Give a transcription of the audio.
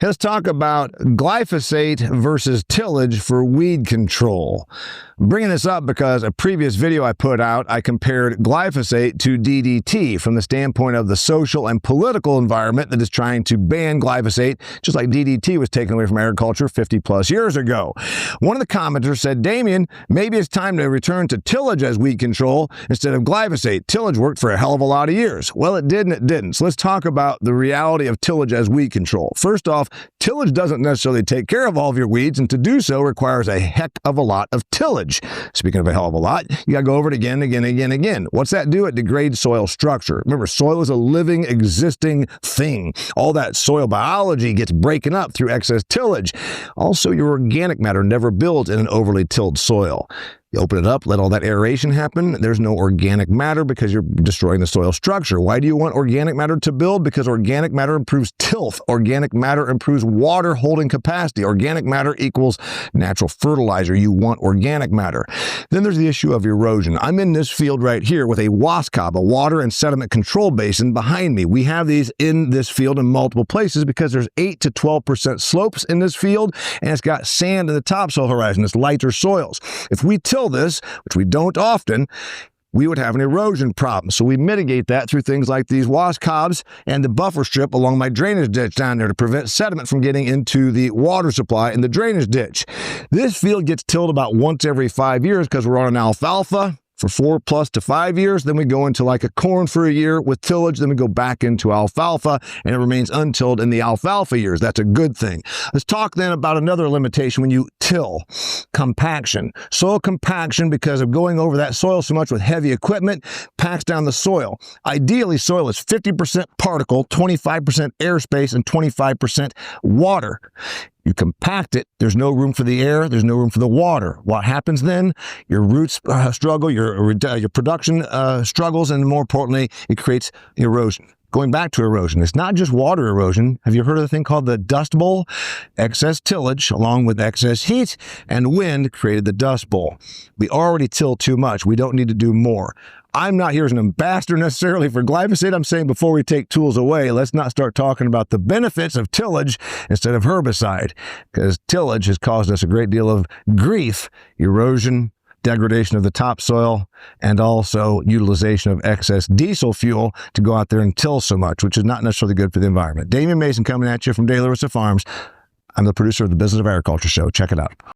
Let's talk about glyphosate versus tillage for weed control. I'm bringing this up because a previous video I put out, I compared glyphosate to DDT from the standpoint of the social and political environment that is trying to ban glyphosate, just like DDT was taken away from agriculture 50 plus years ago. One of the commenters said, Damian, maybe it's time to return to tillage as weed control instead of glyphosate. Tillage worked for a hell of a lot of years. Well, it did and it didn't. So let's talk about the reality of tillage as weed control. First off, tillage doesn't necessarily take care of all of your weeds, and to do so requires a heck of a lot of tillage. Speaking of a hell of a lot, you got to go over it again. What's that do? It degrades soil structure. Remember, soil is a living, existing thing. All that soil biology gets breaking up through excess tillage. Also, your organic matter never builds in an overly tilled soil. You open it up, let all that aeration happen. There's no organic matter because you're destroying the soil structure. Why do you want organic matter to build? Because organic matter improves tilth. Organic matter improves water holding capacity. Organic matter equals natural fertilizer. You want organic matter. Then there's the issue of erosion. I'm in this field right here with a wascob, a water and sediment control basin behind me. We have these in this field in multiple places because there's 8 to 12% slopes in this field, and it's got sand in the topsoil horizon. It's lighter soils. If we till this, which we don't often, we would have an erosion problem. So we mitigate that through things like these wascobs and the buffer strip along my drainage ditch down there to prevent sediment from getting into the water supply in the drainage ditch. This field gets tilled about once every 5 years because we're on an alfalfa for 4 plus to 5 years. Then we go into like a corn for a year with tillage. Then we go back into alfalfa, and it remains untilled in the alfalfa years. That's a good thing. Let's talk then about another limitation when you till: compaction. Soil compaction, because of going over that soil so much with heavy equipment, packs down the soil. Ideally, soil is 50% particle, 25% airspace, and 25% water. You compact it, there's no room for the air, there's no room for the water. What happens then? Your roots struggle, your production struggles, and more importantly, it creates erosion. Going back to erosion, it's not just water erosion. Have you heard of the thing called the Dust Bowl? Excess tillage, along with excess heat and wind, created the Dust Bowl. We already till too much. We don't need to do more. I'm not here as an ambassador necessarily for glyphosate. I'm saying before we take tools away, let's not start talking about the benefits of tillage instead of herbicide, because tillage has caused us a great deal of grief, erosion, degradation of the topsoil, and also utilization of excess diesel fuel to go out there and till so much, which is not necessarily good for the environment. Damian Mason coming at you from Dailyrosa Farms. I'm the producer of the Business of Agriculture show. Check it out.